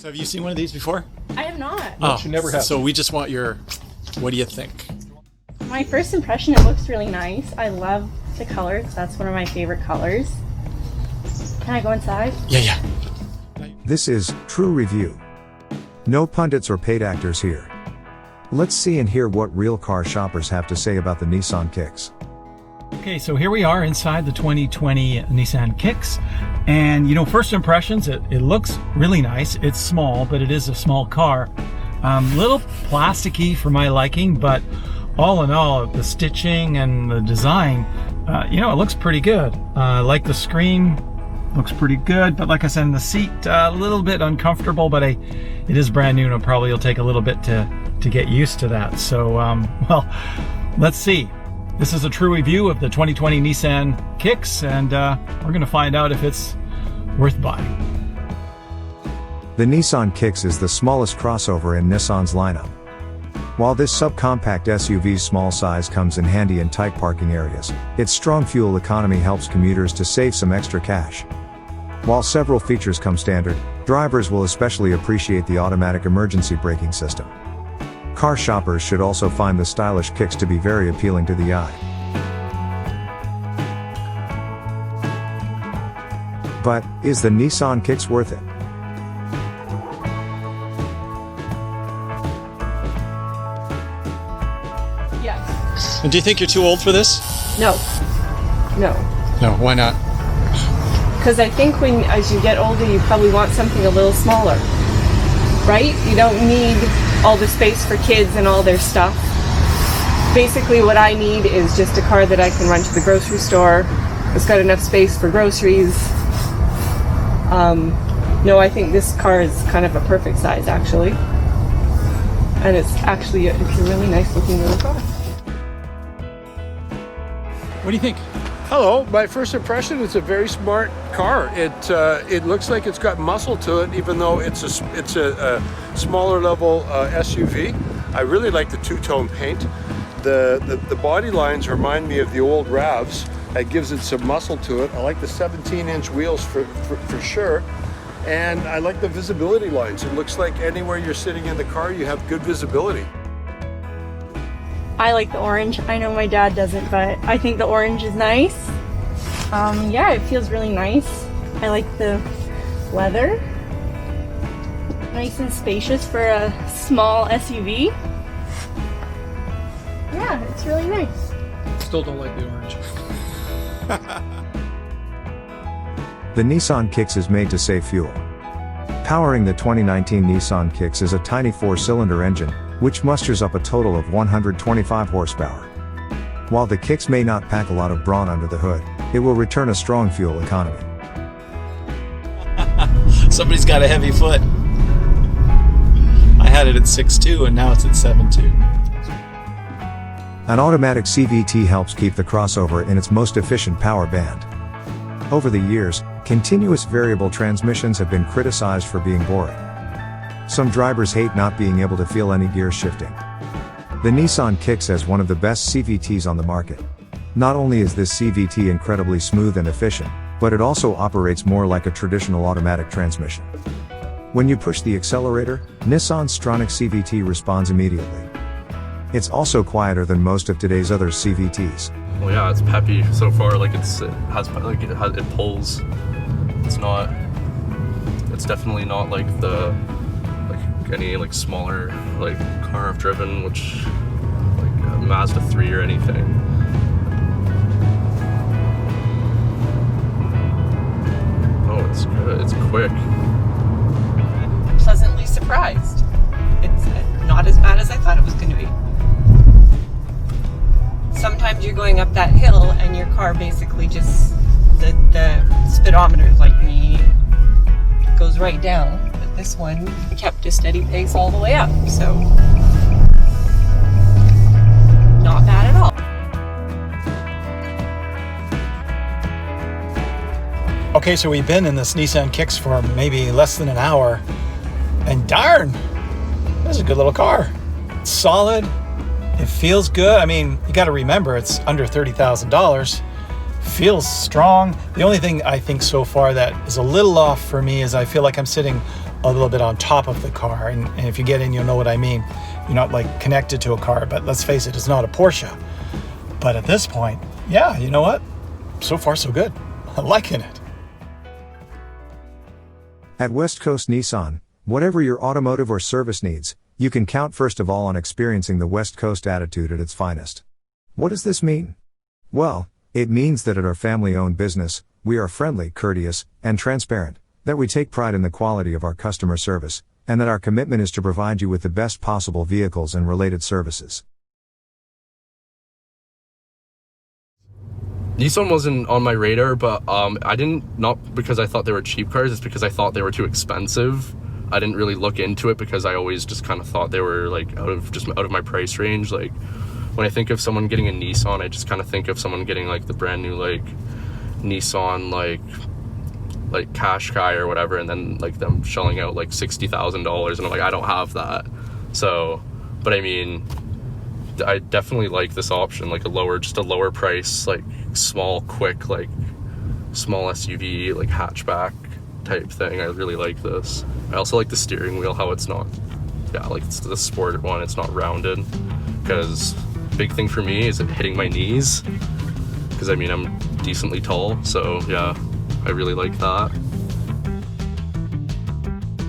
So have you seen one of these before? I have not. Oh, you never have. So we just want your, what do you think? My first impression, it looks really nice. I love the colors. That's one of my favorite colors. Can I go inside? Yeah. This is True Review. No pundits or paid actors here. Let's see and hear what real car shoppers have to say about the Nissan Kicks. Okay, so here we are inside the 2020 Nissan Kicks. And you know, first impressions, it looks really nice. It's small, but it is a small car. Little plasticky for my liking, but all in all, the stitching and the design, you know, it looks pretty good. Like the screen, looks pretty good, but like I said, in the seat, a little bit uncomfortable, but it is brand new and it probably will take a little bit to get used to that. So, well, let's see. This is a true review of the 2020 Nissan Kicks, and we're going to find out if it's worth buying. The Nissan Kicks is the smallest crossover in Nissan's lineup. While this subcompact SUV's small size comes in handy in tight parking areas, its strong fuel economy helps commuters to save some extra cash. While several features come standard, drivers will especially appreciate the automatic emergency braking system. Car shoppers should also find the stylish Kicks to be very appealing to the eye. But, is the Nissan Kicks worth it? Yes. And do you think you're too old for this? No. No. No, why not? Because I think as you get older, you probably want something a little smaller. Right? You don't need all the space for kids and all their stuff. Basically what I need is just a car that I can run to the grocery store. It's got enough space for groceries. No, I think this car is kind of a perfect size actually. And it's actually a really nice looking little car. What do you think? Hello, my first impression, it's a very smart car. It looks like it's got muscle to it, even though it's a smaller level SUV. I really like the two-tone paint. The body lines remind me of the old RAVs. That gives it some muscle to it. I like the 17-inch wheels for sure. And I like the visibility lines. It looks like anywhere you're sitting in the car, you have good visibility. I like the orange. I know my dad doesn't, but I think the orange is nice. Yeah, it feels really nice. I like the leather. Nice and spacious for a small SUV. Yeah, it's really nice. Still don't like the orange. The Nissan Kicks is made to save fuel. Powering the 2019 Nissan Kicks is a tiny 4-cylinder engine, which musters up a total of 125 horsepower. While the Kicks may not pack a lot of brawn under the hood, it will return a strong fuel economy. Somebody's got a heavy foot. I had it at 6.2 and now it's at 7.2. An automatic CVT helps keep the crossover in its most efficient power band. Over the years, continuous variable transmissions have been criticized for being boring. Some drivers hate not being able to feel any gear shifting. The Nissan Kicks has one of the best CVTs on the market. Not only is this CVT incredibly smooth and efficient, but it also operates more like a traditional automatic transmission. When you push the accelerator, Nissan's Stronach CVT responds immediately. It's also quieter than most of today's other CVTs. Well, yeah, it's peppy so far. Like it pulls. It's definitely not like any smaller car I've driven, which like a Mazda 3 or anything. Oh, it's good. It's quick. Pleasantly surprised. It's not as bad as I thought it was going to be. Sometimes you're going up that hill and your car basically just, the speedometer, like me, goes right down. But this one kept a steady pace all the way up, so not bad at all. Okay, so we've been in this Nissan Kicks for maybe less than an hour, and darn, this is a good little car. It's solid. It feels good. I mean, you got to remember it's under $30,000. Feels strong. The only thing I think so far that is a little off for me is I feel like I'm sitting a little bit on top of the car. And if you get in, you'll know what I mean. You're not like connected to a car, but let's face it, it's not a Porsche. But at this point, yeah, you know what? So far, so good. I'm liking it. At West Coast Nissan, whatever your automotive or service needs, you can count first of all on experiencing the West Coast attitude at its finest. What does this mean? Well, it means that at our family-owned business, we are friendly, courteous, and transparent, that we take pride in the quality of our customer service, and that our commitment is to provide you with the best possible vehicles and related services. Nissan wasn't on my radar, but I didn't, not because I thought they were cheap cars, it's because I thought they were too expensive. I didn't really look into it because I always just kind of thought they were like out of my price range. Like when I think of someone getting a Nissan, I just kind of think of someone getting like the brand new like Nissan like Qashqai or whatever, and then like them shelling out like $60,000, and I'm like, I don't have that. So, but I mean, I definitely like this option, like just a lower price, like small, quick, like small SUV, like hatchback type thing. I really like this. I also like the steering wheel, how it's not, yeah, like it's the sport one, it's not rounded, because big thing for me is it hitting my knees, because I mean, I'm decently tall, so yeah, I really like that.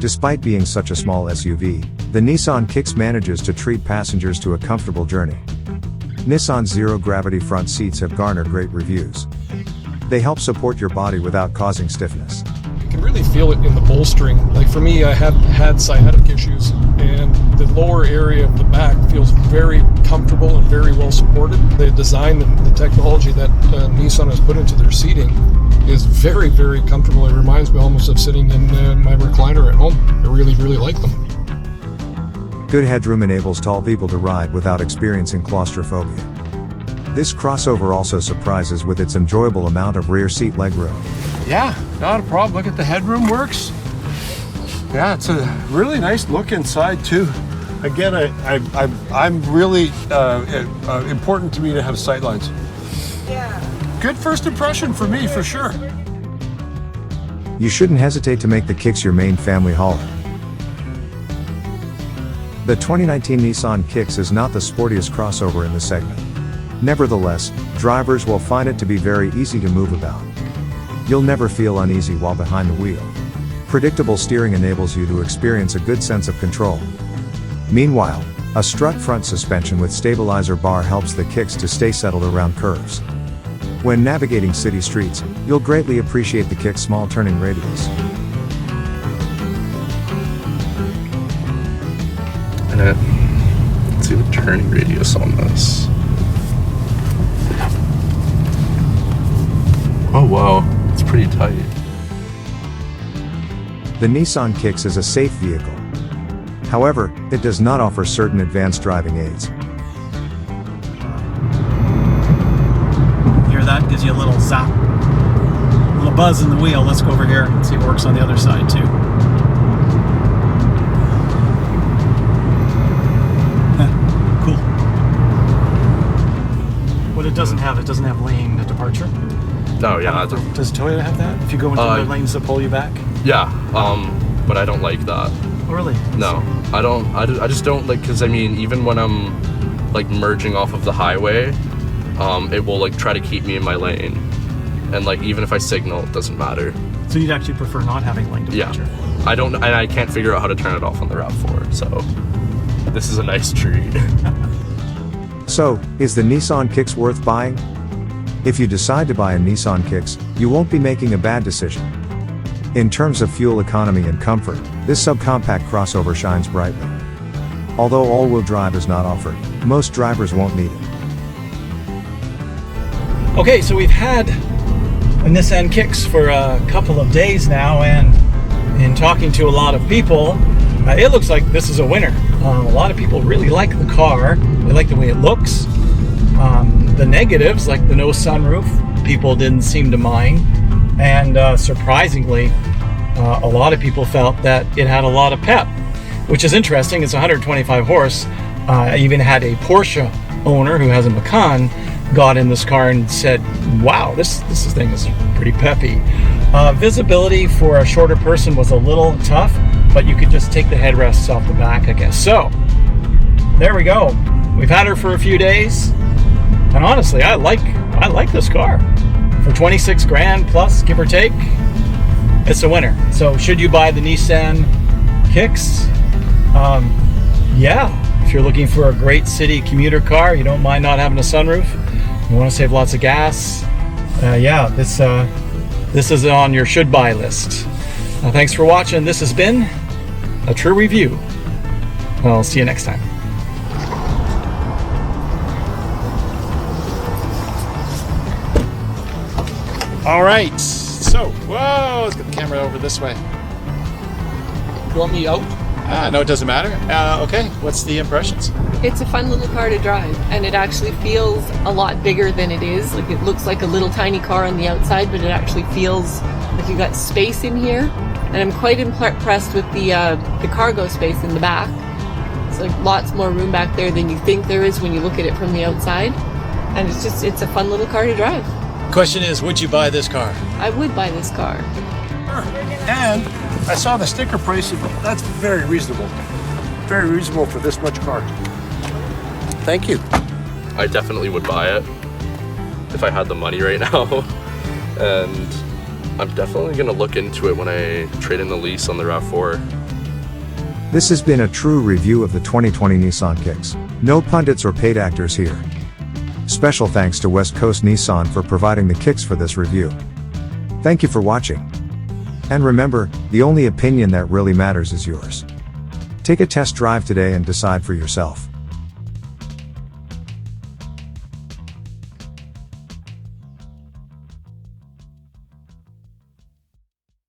Despite being such a small SUV, the Nissan Kicks manages to treat passengers to a comfortable journey. Nissan's zero-gravity front seats have garnered great reviews. They help support your body without causing stiffness. You can really feel it in the bolstering. Like for me, I have had sciatic issues, and the lower area of the back feels very comfortable and very well supported. The design and the technology that Nissan has put into their seating is very, very comfortable. It reminds me almost of sitting in my recliner at home. I really, really like them. Good headroom enables tall people to ride without experiencing claustrophobia. This crossover also surprises with its enjoyable amount of rear seat legroom. Yeah, not a problem. Look at the headroom works. Yeah, it's a really nice look inside too. Again, I'm really important to me to have sightlines. Yeah. Good first impression for me, for sure. You shouldn't hesitate to make the Kicks your main family hauler. The 2019 Nissan Kicks is not the sportiest crossover in the segment. Nevertheless, drivers will find it to be very easy to move about. You'll never feel uneasy while behind the wheel. Predictable steering enables you to experience a good sense of control. Meanwhile, a strut front suspension with stabilizer bar helps the Kicks to stay settled around curves. When navigating city streets, you'll greatly appreciate the Kick's small turning radius. Let's see the turning radius on this. Oh wow, it's pretty tight. The Nissan Kicks is a safe vehicle. However, it does not offer certain advanced driving aids. Hear that? Gives you a little zap, a little buzz in the wheel. Let's go over here and see if it works on the other side too. Cool. What it doesn't have lane departure. Oh yeah, Does Toyota have that? If you go into the lanes that pull you back? yeah, but I don't like that. Oh, really? No, I don't. I just don't like, because I mean, even when I'm like merging off of the highway, it will like try to keep me in my lane, and like even if I signal, it doesn't matter. So you'd actually prefer not having lane departure? Yeah, I don't, and I can't figure out how to turn it off on the RAV4. So this is a nice treat. So, is the Nissan Kicks worth buying? If you decide to buy a Nissan Kicks, you won't be making a bad decision. In terms of fuel economy and comfort, this subcompact crossover shines brightly. Although all-wheel drive is not offered, most drivers won't need it. Okay, so we've had a Nissan Kicks for a couple of days now, and in talking to a lot of people, it looks like this is a winner. A lot of people really like the car. They like the way it looks. The negatives, like the no sunroof, people didn't seem to mind. And surprisingly, a lot of people felt that it had a lot of pep, which is interesting. It's 125 horse. I even had a Porsche owner who has a Macan got in this car and said, wow, this thing is pretty peppy. Visibility for a shorter person was a little tough. but you could just take the headrests off the back, I guess. So there we go. We've had her for a few days, and honestly, I like this car. For 26 grand plus, give or take, it's a winner. So should you buy the Nissan Kicks? Yeah, if you're looking for a great city commuter car, you don't mind not having a sunroof, you want to save lots of gas, yeah, this is on your should buy list. Thanks for watching. This has been a true review. I'll see you next time. All right. So, whoa, let's get the camera over this way. You want me out? No, it doesn't matter. Okay, what's the impressions? It's a fun little car to drive, and it actually feels a lot bigger than it is. Like, it looks like a little tiny car on the outside, but it actually feels like you got space in here. And I'm quite impressed with the cargo space in the back. It's like lots more room back there than you think there is when you look at it from the outside. And it's a fun little car to drive. Question is, would you buy this car? I would buy this car. And I saw the sticker price, that's very reasonable. Very reasonable for this much car. Thank you. I definitely would buy it if I had the money right now. And I'm definitely gonna look into it when I trade in the lease on the RAV4. This has been a true review of the 2020 Nissan Kicks. No pundits or paid actors here. Special thanks to West Coast Nissan for providing the kicks for this review. Thank you for watching. And remember, the only opinion that really matters is yours. Take a test drive today and decide for yourself.